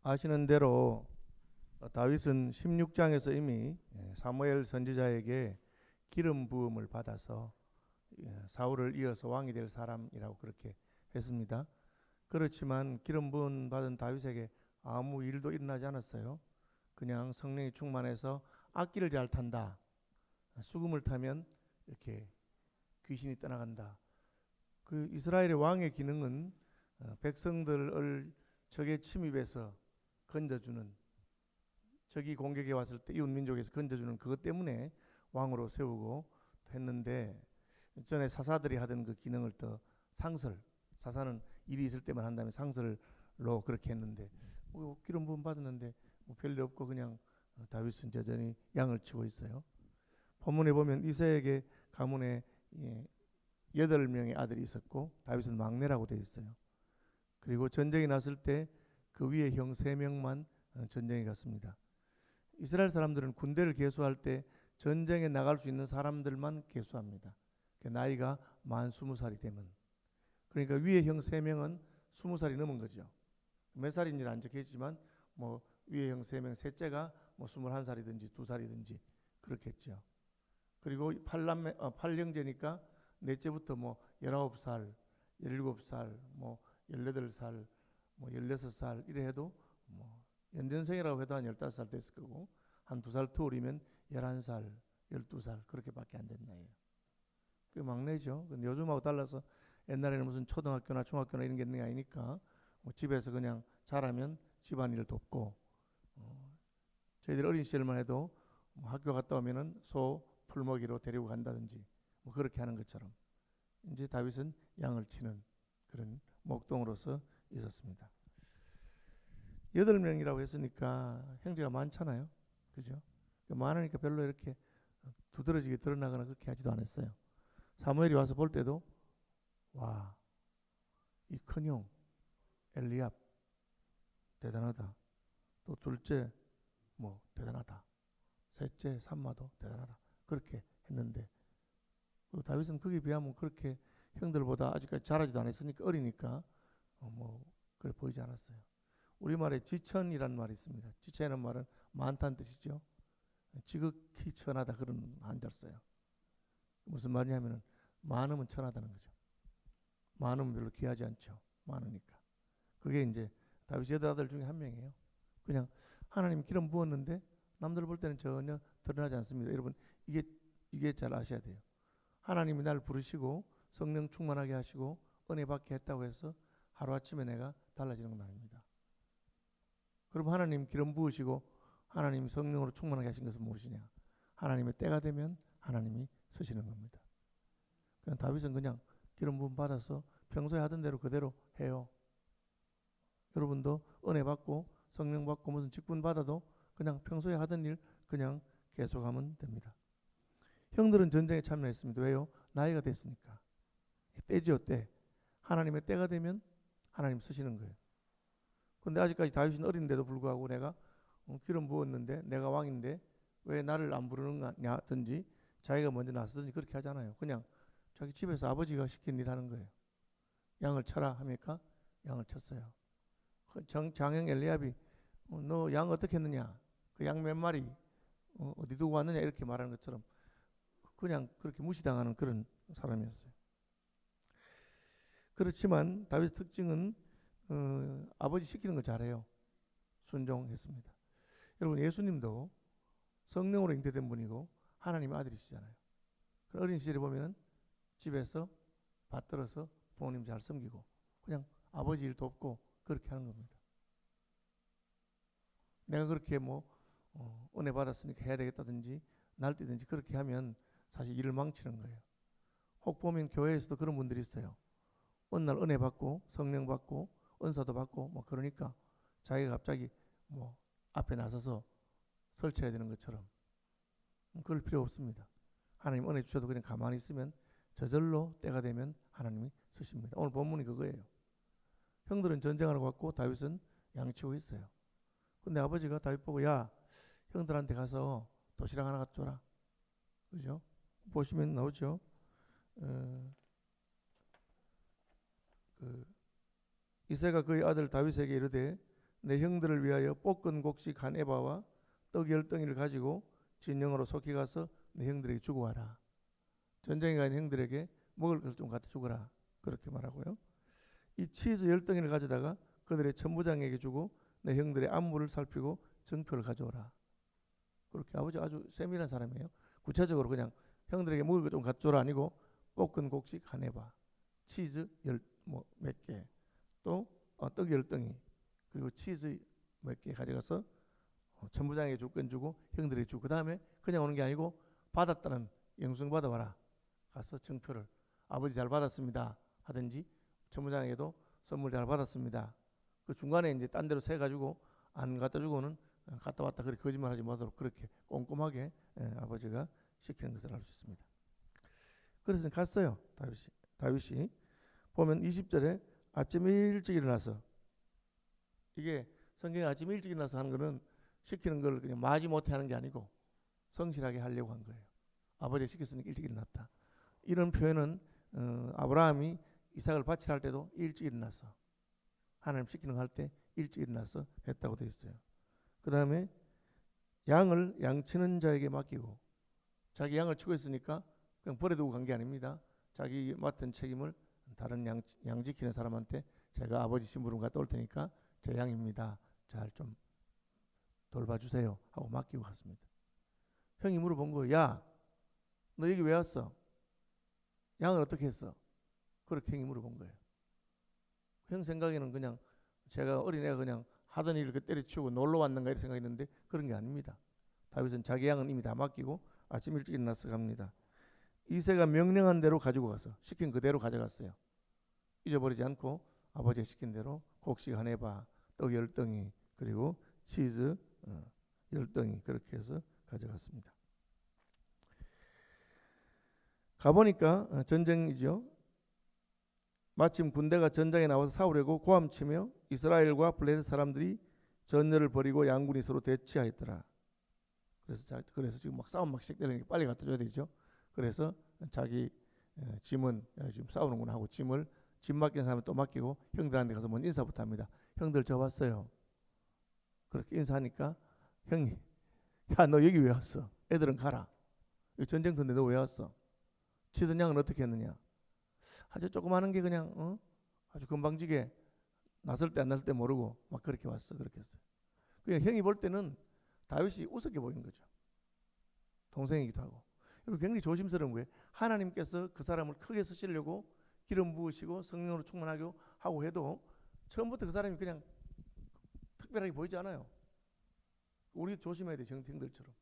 아시는 대로 다윗은 16장에서 이미 사무엘 선지자에게 기름 부음을 받아서 사울을 이어서 왕이 될 사람이라고 그렇게 했습니다. 그렇지만 기름 부음 받은 다윗에게 아무 일도 일어나지 않았어요. 그냥 성령이 충만해서 악기를 잘 탄다. 수금을 타면 이렇게 귀신이 떠나간다. 그 이스라엘의 왕의 기능은 백성들을 적의 침입에서 건져주는, 적이 공격해 왔을 때 이웃 민족에서 건져주는 그것 때문에 왕으로 세우고 했는데, 전에 사사들이 하던 그 기능을 더 상설, 사사는 일이 있을 때만 한다면 상설로 그렇게 했는데, 기름 부음 받았는데 뭐 별일 없고 그냥 다윗은 여전히 양을 치고 있어요. 본문에 보면 이새에게 가문에 8명의 아들이 있었고 다윗은 막내라고 되어 있어요. 그리고 전쟁이 났을 때 그 위에 형 3명만 전쟁에 갔습니다. 이스라엘 사람들은 군대를 계수할 때 전쟁에 나갈 수 있는 사람들만 계수합니다. 나이가 만 20살이 되면. 그러니까 위에 형 3명은 20살이 넘은 거죠. 몇 살인지는 안 적혀있지만 뭐 위에 형 3명, 셋째가 뭐 21살이든지 2살이든지 그렇겠죠. 그리고 8형제니까 넷째부터 뭐 19살, 17살, 뭐 18살, 뭐 16살 이래 해도 뭐 연전생이라고 해도 한 15살 됐을 거고, 한 2살 터울이면 11살, 12살 그렇게밖에 안 된 나이에요. 그 막내죠. 근데 요즘하고 달라서 옛날에는 무슨 초등학교나 중학교나 이런 게 있는 게 아니니까 뭐 집에서 그냥 자라면 집안일을 돕고, 저희들 어린 시절만 해도 뭐 학교 갔다 오면은 소 풀먹이로 데리고 간다든지 뭐 그렇게 하는 것처럼 이제 다윗은 양을 치는 그런 목동으로서 있었습니다. 8명이라고 했으니까 형제가 많잖아요. 그죠? 많으니까 별로 이렇게 두드러지게 드러나거나 그렇게 하지도 않았어요. 사무엘이 와서 볼 때도 와, 이 큰형 엘리압 대단하다. 또 둘째 뭐 대단하다. 셋째 삼마도 대단하다. 그렇게 했는데 다윗은 거기에 비하면 그렇게 형들보다 아직까지 자라지도 않았으니까 어리니까 뭐 그래 보이지 않았어요. 우리말에 지천이라는 말이 있습니다. 지천이라는 말은 많다는 뜻이죠. 지극히 천하다 그런 한자를 써요. 무슨 말이냐면은 많으면 천하다는 거죠. 많으면 별로 귀하지 않죠. 많으니까. 그게 이제 다윗 여덟 아들 중에 한 명이에요. 그냥 하나님 기름 부었는데 남들 볼 때는 전혀 드러나지 않습니다. 여러분 이게 잘 아셔야 돼요. 하나님이 날 부르시고 성령 충만하게 하시고 은혜 받게 했다고 해서 하루아침에 내가 달라지는 건 아닙니다. 그럼 하나님 기름 부으시고 하나님 성령으로 충만하게 하신 것은 무엇이냐? 하나님의 때가 되면 하나님이 쓰시는 겁니다. 그냥 다윗은 그냥 기름 부음 받아서 평소에 하던 대로 그대로 해요. 여러분도 은혜 받고 성령 받고 무슨 직분 받아도 그냥 평소에 하던 일 그냥 계속하면 됩니다. 형들은 전쟁에 참여했습니다. 왜요? 나이가 됐으니까. 때지요, 때. 하나님의 때가 되면 하나님 쓰시는 거예요. 근데 아직까지 다윗은 어린데도 불구하고 내가 기름 부었는데 내가 왕인데 왜 나를 안 부르느냐든지 자기가 먼저 나서든지 그렇게 하잖아요. 그냥 자기 집에서 아버지가 시킨 일 하는 거예요. 양을 쳐라 하니까 양을 쳤어요. 장형 엘리압이 너 양 어떻게 했느냐? 그 양 몇 마리 어디 두고 왔느냐? 이렇게 말하는 것처럼 그냥 그렇게 무시당하는 그런 사람이었어요. 그렇지만 다윗의 특징은 아버지 시키는 걸 잘해요. 순종했습니다. 여러분 예수님도 성령으로 잉태된 분이고 하나님의 아들이시잖아요. 어린 시절에 보면 집에서 받들어서 부모님 잘 섬기고 그냥 아버지 일 돕고 그렇게 하는 겁니다. 내가 그렇게 뭐 은혜 받았으니까 해야 되겠다든지 날뛰든지 그렇게 하면 사실 일을 망치는 거예요. 혹 보면 교회에서도 그런 분들이 있어요. 어느 날 은혜 받고 성령 받고 은사도 받고 뭐 그러니까 자기가 갑자기 뭐 앞에 나서서 설치해야 되는 것처럼 그럴 필요 없습니다. 하나님 은혜 주셔도 그냥 가만히 있으면 저절로 때가 되면 하나님이 쓰십니다. 오늘 본문이 그거예요. 형들은 전쟁하러 갔고 다윗은 양치고 있어요. 근데 아버지가 다윗 보고 야 형들한테 가서 도시락 하나 갖줘라. 그죠? 보시면 나오죠. 이새가 그의 아들 다윗에게 이르되 내 형들을 위하여 볶은 곡식 한 에바와 떡 10덩이를 가지고 진영으로 속히 가서 내 형들에게 주고 와라. 전쟁에 간 형들에게 먹을 것을 좀 갖다 주거라. 그렇게 말하고요. 이 치즈 10덩이를 가져다가 그들의 천부장에게 주고 내 형들의 안무를 살피고 정표를 가져오라. 그렇게 아버지 아주 세밀한 사람이에요. 구체적으로 그냥 형들에게 먹을 것 좀 갖다 줘라 아니고 볶은 곡식 한 에바, 치즈 몇 개, 또 떡 10덩이, 그리고 치즈 몇 개 가져가서 천부장에게 줄 건 주고 형들에게 주고, 그 다음에 그냥 오는 게 아니고 받았다는 영수증 받아와라. 가서 정표를 아버지 잘 받았습니다 하든지 천부장에게도 선물 잘 받았습니다. 그 중간에 이제 딴 데로 세 가지고 안 갖다 주고는 갔다 왔다 그렇게 거짓말하지 못하도록 그렇게 꼼꼼하게 아버지가 시키는 것을 알 수 있습니다. 그래서 갔어요. 다윗이 보면 20절에 아침 일찍 일어나서, 이게 성경에 아침 일찍 일어나서 하는 거는 시키는 걸 그냥 마지 못해 하는 게 아니고 성실하게 하려고 한 거예요. 아버지가 시켰으니까 일찍 일어났다. 이런 표현은 아브라함이 이삭을 바치라 할 때도 일찍 일어나서, 하나님 시키는 거 할 때 일찍 일어나서 했다고 되어 있어요. 그 다음에 양을 양치는 자에게 맡기고, 자기 양을 치고 있으니까 그냥 버려두고 간 게 아닙니다. 자기 맡은 책임을 다른 양 지키는 사람한테 제가 아버지 심부름 갔다 올 테니까 제 양입니다. 잘 좀 돌봐주세요 하고 맡기고 갔습니다. 형이 물어본 거예요. 야, 너 여기 왜 왔어? 양을 어떻게 했어? 그렇게 형이 물어본 거예요. 형 생각에는 그냥 제가 어린애가 그냥 하던 일을 때려치우고 놀러 왔는가 이렇게 생각했는데 그런 게 아닙니다. 다윗은 자기 양은 이미 다 맡기고 아침 일찍 일어나서 갑니다. 이새가 명령한 대로 가지고 가서 시킨 그대로 가져갔어요. 잊어버리지 않고 아버지가 시킨 대로 곡식 한 에바, 떡 10덩이, 그리고 치즈 10덩이 그렇게 해서 가져갔습니다. 가보니까 전쟁이죠. 마침 군대가 전장에 나와서 싸우려고 고함치며 이스라엘과 블레셋 사람들이 전열을 벌이고 양군이 서로 대치하였더라. 그래서 지금 막 싸움 막 시작되니까 빨리 갖다 줘야 되죠. 그래서 자기 짐은 지금 싸우는구나 하고 짐 맡긴 사람은 또 맡기고 형들한테 가서 먼저 인사부터 합니다. 형들 저 왔어요. 그렇게 인사하니까 형이, 야 너 여기 왜 왔어? 애들은 가라. 전쟁터인데 너 왜 왔어? 치던 양은 어떻게 했느냐? 아주 조그마한 게 그냥 아주 금방지게 났을 때 안 났을 때 모르고 막 그렇게 왔어. 그렇게 했어요. 그냥 형이 볼 때는 다윗이 우습게 보이는 거죠. 동생이기도 하고. 굉장히 조심스러운 거예요. 하나님께서 그 사람을 크게 쓰시려고 기름 부으시고 성령으로 충만하게 하고 해도 처음부터 그 사람이 그냥 특별하게 보이지 않아요. 우리 조심해야 돼요. 형들처럼.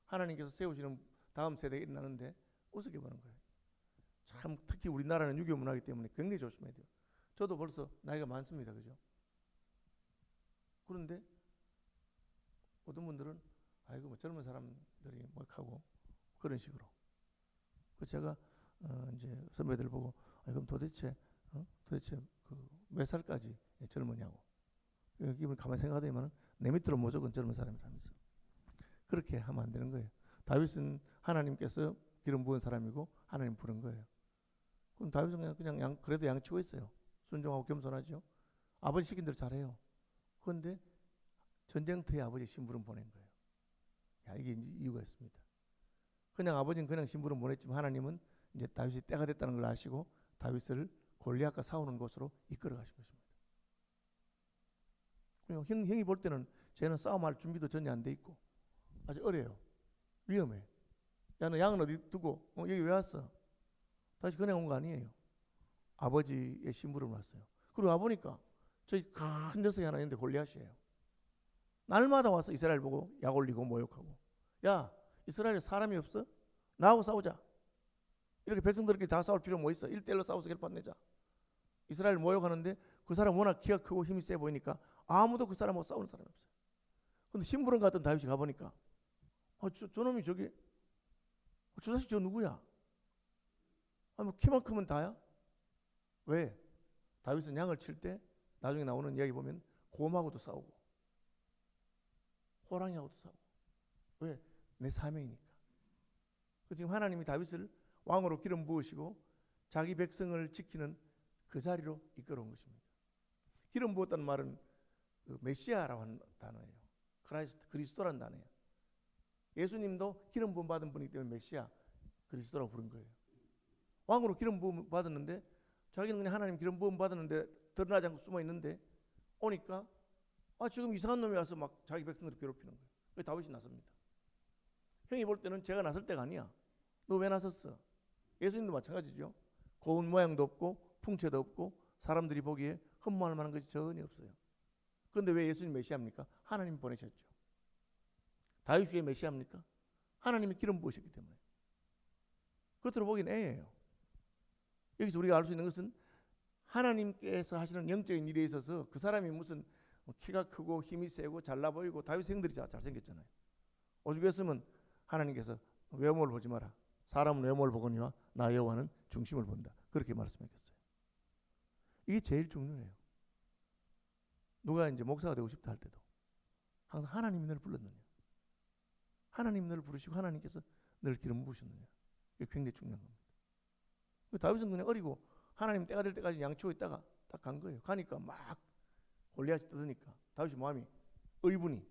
하나님께서 세우시는 다음 세대에 일어나는데 우습게 보는 거예요. 참 특히 우리나라는 유교 문화이기 때문에 굉장히 조심해야 돼요. 저도 벌써 나이가 많습니다. 그죠? 그런데 어떤 분들은 아이고 뭐 젊은 사람들이 뭐 하고 그런 식으로. 그 제가 이제 선배들 보고 그럼 도대체 그 몇 살까지 젊으냐고. 이분 가만히 생각하면 내 밑으로 무조건 젊은 사람이라면서. 그렇게 하면 안 되는 거예요. 다윗은 하나님께서 기름 부은 사람이고 하나님 부른 거예요. 그럼 다윗은 그냥 그래도 양치고 있어요. 순종하고 겸손하죠. 아버지 시킨 대로 잘해요. 그런데 전쟁터에 아버지 심부름 보낸 거예요. 야, 이게 이유가 있습니다. 그냥 아버지는 그냥 심부름 보냈지만 하나님은 이제 다윗이 때가 됐다는 걸 아시고 다윗을 골리앗과 싸우는 곳으로 이끌어 가신 것입니다. 형이 볼 때는 쟤는 싸움할 준비도 전혀 안 돼 있고 아직 어려요. 위험해. 야, 너 양은 어디 두고 여기 왜 왔어? 다시 그냥 온 거 아니에요. 아버지의 심부름을 왔어요. 그리고 와보니까 저기 큰 녀석이 하나 있는데 골리앗이에요. 날마다 와서 이스라엘 보고 약 올리고 모욕하고, 야 이스라엘에 사람이 없어? 나하고 싸우자. 이렇게 백성들끼리 다 싸울 필요 뭐 있어? 1대1로 싸워서 결판 내자. 이스라엘 모욕하는데 그 사람 워낙 키가 크고 힘이 세 보이니까 아무도 그 사람하고 싸우는 사람이 없어요. 근데 심부름 갔던 다윗이 가보니까 저놈이 저기 저 자식 저 누구야? 뭐 키만 크면 다야? 왜? 다윗은 양을 칠 때 나중에 나오는 이야기 보면 곰하고도 싸우고 호랑이하고도 싸우고. 왜? 내 사명이니까. 지금 하나님이 다윗을 왕으로 기름 부으시고 자기 백성을 지키는 그 자리로 이끌어온 것입니다. 기름 부었다는 말은 그 메시아라고 하는 단어예요. 크라이스트, 그리스도라는 단어예요. 예수님도 기름 부음 받은 분이기 때문에 메시아, 그리스도라고 부른 거예요. 왕으로 기름 부음 받았는데 자기는 그냥 하나님 기름 부음 받았는데 드러나지 않고 숨어 있는데 오니까 지금 이상한 놈이 와서 막 자기 백성들을 괴롭히는 거예요. 그래서 다윗이 나섭니다. 형이 볼 때는 제가 나설 때가 아니야. 너 왜 나섰어? 예수님도 마찬가지죠. 고운 모양도 없고 풍채도 없고 사람들이 보기에 흠모할 만한 것이 전혀 없어요. 그런데 왜 예수님 메시아입니까? 하나님이 보내셨죠. 다윗이 왜 메시아입니까? 하나님이 기름 부으셨기 때문에. 겉으로 보기엔 애예요. 여기서 우리가 알 수 있는 것은 하나님께서 하시는 영적인 일에 있어서 그 사람이 무슨 키가 크고 힘이 세고 잘나 보이고 다윗 형들이 잘생겼잖아요. 오죽했으면 하나님께서 외모를 보지 마라. 사람은 외모를 보거니와 나 여호와는 중심을 본다. 그렇게 말씀하셨어요. 이게 제일 중요해요. 누가 이제 목사가 되고 싶다 할 때도 항상 하나님이 너를 불렀느냐, 하나님이 너를 부르시고 하나님께서 너를 기름 부으셨느냐, 이게 굉장히 중요한 겁니다. 다윗은 그냥 어리고 하나님 때가 될 때까지 양치고 있다가 딱 간 거예요. 가니까 막 골리앗이 떠드니까 다윗의 마음이 의분이.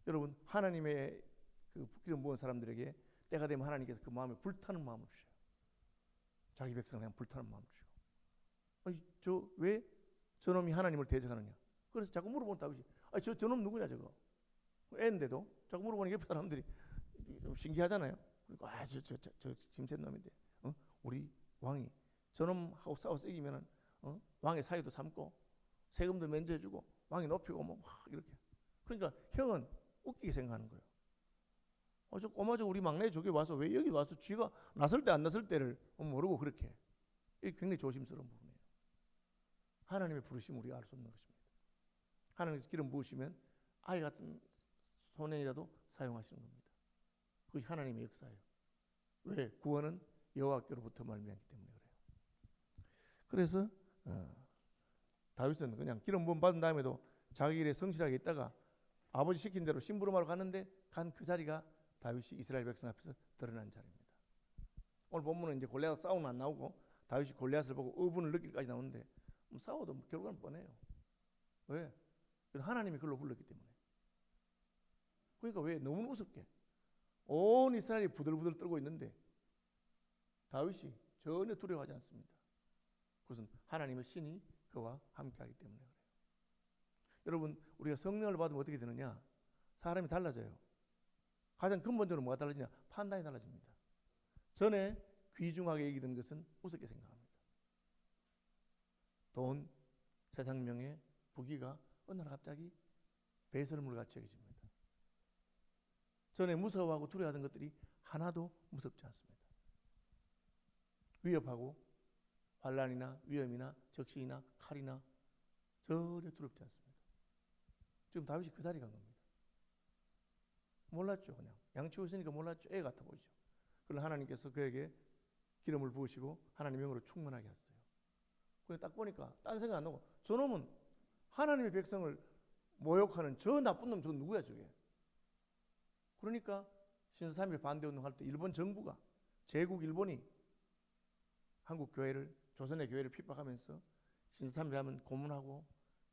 여러분, 하나님의 그 기름 부은 사람들에게 때가 되면 하나님께서 그 마음에 불타는 마음을 주셔요. 자기 백성을 향한 불타는 마음을 주시고, 왜 저놈이 하나님을 대적하느냐. 그래서 자꾸 물어보는 다윗이, 저놈 누구냐 저거. 애인데도 자꾸 물어보는 옆에 사람들이 좀 신기하잖아요. 그러니까 저 짐센 놈인데, 우리 왕이 저놈하고 싸워서 이기면은 왕의 사위도 삼고 세금도 면제해주고 왕이 높이고 뭐 이렇게. 그러니까 형은 웃기게 생각하는 거예요. 저 꼬마 저 우리 막내 저기 와서 왜 여기 와서 쥐가 나설 때 안 나설 때를 모르고 그렇게. 이게 굉장히 조심스러운 부분이에요. 하나님의 부르심을 우리가 알 수 없는 것입니다. 하나님께서 기름 부으시면 아이 같은 소년이라도 사용하시는 겁니다. 그것이 하나님의 역사예요. 왜? 구원은 여호와께로부터 말미암기 때문에 그래요. 그래서 다윗은 그냥 기름 부음 받은 다음에도 자기 일에 성실하게 있다가 아버지 시킨 대로 심부름하러 갔는데 간 그 자리가 다윗이 이스라엘 백성 앞에서 드러난 자리입니다. 오늘 본문은 이제 골리앗 싸움은 안 나오고 다윗이 골리앗을 보고 의분을 느낄까지 나오는데 싸워도 결과는 뻔해요. 왜? 하나님이 그걸로 불렀기 때문에. 그러니까 왜? 너무 우습게 온 이스라엘이 부들부들 떨고 있는데 다윗이 전혀 두려워하지 않습니다. 그것은 하나님의 신이 그와 함께하기 때문에 그래요. 여러분, 우리가 성령을 받으면 어떻게 되느냐? 사람이 달라져요. 가장 근본적으로 뭐가 달라지냐? 판단이 달라집니다. 전에 귀중하게 여기던 것은 우습게 생각합니다. 돈, 세상 명예, 부귀가 어느 날 갑자기 배설물같이 여겨집니다. 전에 무서워하고 두려워하던 것들이 하나도 무섭지 않습니다. 위협하고 환난이나 위험이나 적신이나 칼이나 전혀 두렵지 않습니다. 지금 다윗이 그 자리에 간 겁니다. 몰랐죠. 그냥 양치고 있으니까 몰랐죠. 애 같아 보이죠. 그러나 하나님께서 그에게 기름을 부으시고 하나님의 영으로 충만하게 했어요. 그래서 딱 보니까 딴 생각 안 나고 저놈은 하나님의 백성을 모욕하는 저 나쁜 놈 저 누구야 저게. 그러니까 신사3.1 반대운동할 때 일본 정부가 제국 일본이 한국 교회를 조선의 교회를 핍박하면서 신사3.1 하면 고문하고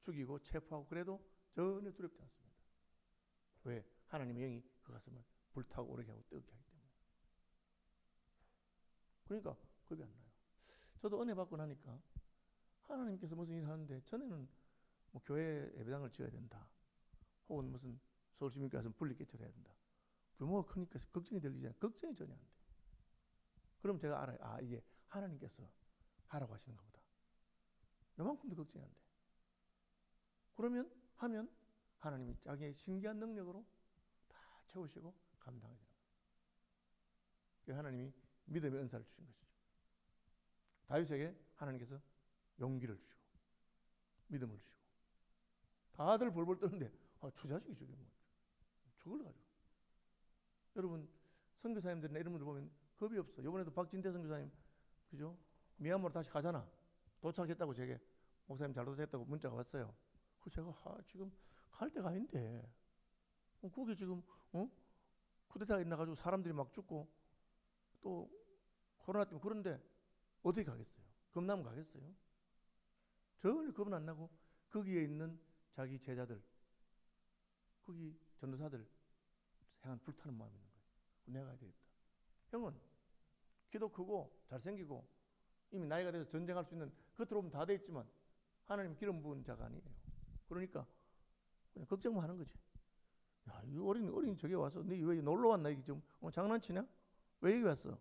죽이고 체포하고 그래도 전혀 두렵지 않습니다. 왜? 하나님의 영이 그 가슴을 불타고 오르게 하고 뜨겁게 하기 때문에. 그러니까 겁이 안 나요. 저도 은혜 받고 나니까 하나님께서 무슨 일을 하는데 전에는 뭐 교회 예배당을 지어야 된다. 혹은 무슨 서울시민교회 분리개척을 해야 된다. 규모가 크니까 걱정이 들리잖아요. 걱정이 전혀 안 돼요. 그럼 제가 알아요. 이게 하나님께서 하라고 하시는 것보다 요만큼도 걱정이 안 돼. 그러면 하면 하나님이 자기의 신기한 능력으로 다 채우시고 감당하게 되는 거예요. 하나님이 믿음의 은사를 주신 것이죠. 다윗에게 하나님께서 용기를 주시고 믿음을 주시고 다들 벌벌 떠는데 저 자식이 저게 뭐 저걸 가지고. 여러분 선교사님들이나 이런 분들 보면 겁이 없어. 이번에도 박진태 선교사님 그죠? 미얀마로 다시 가잖아. 도착했다고 제게 목사님 잘 도착했다고 문자가 왔어요. 그래서 제가 지금 갈 때가 아닌데 거기 지금 쿠데타가 있나가지고 사람들이 막 죽고 또 코로나 때문에 그런데 어떻게 가겠어요? 겁나면 가겠어요? 전혀 겁은 안 나고 거기에 있는 자기 제자들, 거기 전도사들 향한 불타는 마음이 있는 거예요. 내가 가야 되겠다. 형은 키도 크고 잘생기고 이미 나이가 돼서 전쟁할 수 있는 겉으로 보면 다 돼 있지만 하나님 기름 부은 자가 아니에요. 그러니까 그냥 걱정만 하는 거지. 야, 이 어린 저게 와서 너 왜 놀러 왔나? 이게 좀 장난치냐? 왜 여기 왔어?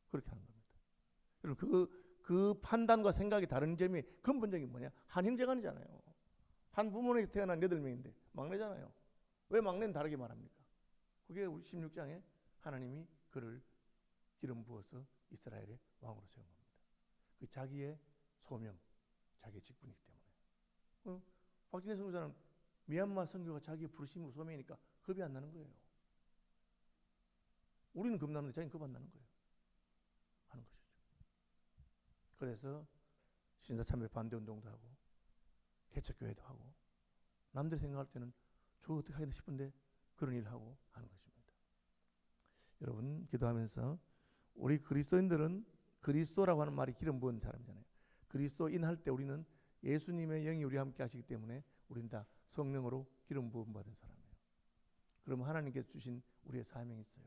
그렇게 하는 겁니다. 여러분 그 판단과 생각이 다른 점이 근본적인 뭐냐? 한 형제간이잖아요. 한 부모에서 태어난 8명인데 막내잖아요. 왜 막내는 다르게 말합니까? 그게 우리 16장에 하나님이 그를 기름 부어서 이스라엘의 왕으로 세운 겁니다. 그 자기의 소명, 자기의 직분이기 때문에. 박진혜 선교사는 미얀마 선교가 자기의 부르심으로 소명이니까 겁이 안 나는 거예요. 우리는 겁나는데 자기는 겁 안 나는 거예요. 하는 것이죠. 그래서 신사참배 반대운동도 하고 개척교회도 하고 남들이 생각할 때는 저 어떻게 하겠나 싶은데 그런 일을 하고 하는 것입니다. 여러분 기도하면서 우리 그리스도인들은 그리스도라고 하는 말이 기름 부은 사람이잖아요. 그리스도인 할 때 우리는 예수님의 영이 우리와 함께 하시기 때문에 우리는 다 성령으로 기름 부음 받은 사람이에요. 그럼 하나님께서 주신 우리의 사명이 있어요.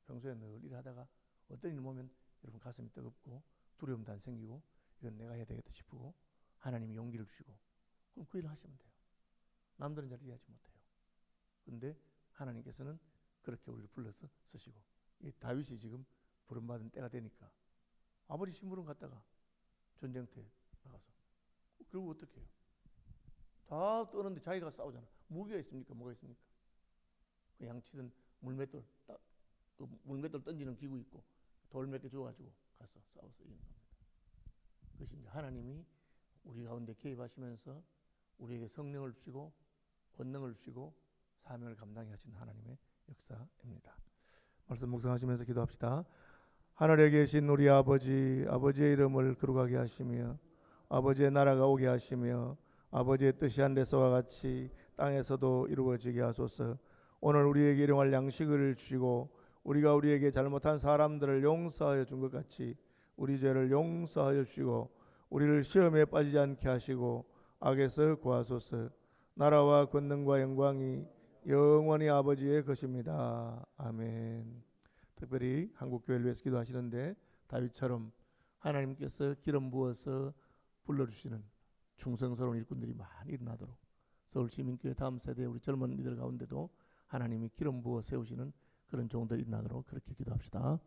평소에 늘 일하다가 어떤 일 보면 여러분 가슴이 뜨겁고 두려움도 안 생기고 이건 내가 해야 되겠다 싶고 하나님이 용기를 주시고 그럼 그 일을 하시면 돼요. 남들은 잘 이해하지 못해요. 그런데 하나님께서는 그렇게 우리를 불러서 쓰시고 이 다윗이 지금 부름받은 때가 되니까 아버지 심부름 갔다가 전쟁터에 나가서 그리고 어떻게 해요? 다 떠는데 자기가 싸우잖아. 무기가 있습니까? 뭐가 있습니까? 그 양치든 물맷돌 그 물맷돌 던지는 기구 있고 돌 몇 개 줘가지고 가서 싸워서 이기는 겁니다. 그것이 이제 하나님이 우리 가운데 개입하시면서 우리에게 성령을 주시고 권능을 주시고 사명을 감당해 하시는 하나님의 역사입니다. 말씀 묵상하시면서 기도합시다. 하늘에 계신 우리 아버지, 아버지의 이름을 거룩하게 하시며 아버지의 나라가 오게 하시며 아버지의 뜻이 하늘에서와 같이 땅에서도 이루어지게 하소서. 오늘 우리에게 일용할 양식을 주시고 우리가 우리에게 잘못한 사람들을 용서하여 준 것 같이 우리 죄를 용서하여 주시고 우리를 시험에 빠지지 않게 하시고 악에서 구하소서. 나라와 권능과 영광이 영원히 아버지의 것입니다. 아멘. 특별히 한국교회를 위해서 기도하시는데 다윗처럼 하나님께서 기름 부어서 불러주시는 충성스러운 일꾼들이 많이 일어나도록 서울시민교회 다음 세대 우리 젊은 이들 가운데도 하나님이 기름 부어 세우시는 그런 종들이 일어나도록 그렇게 기도합시다.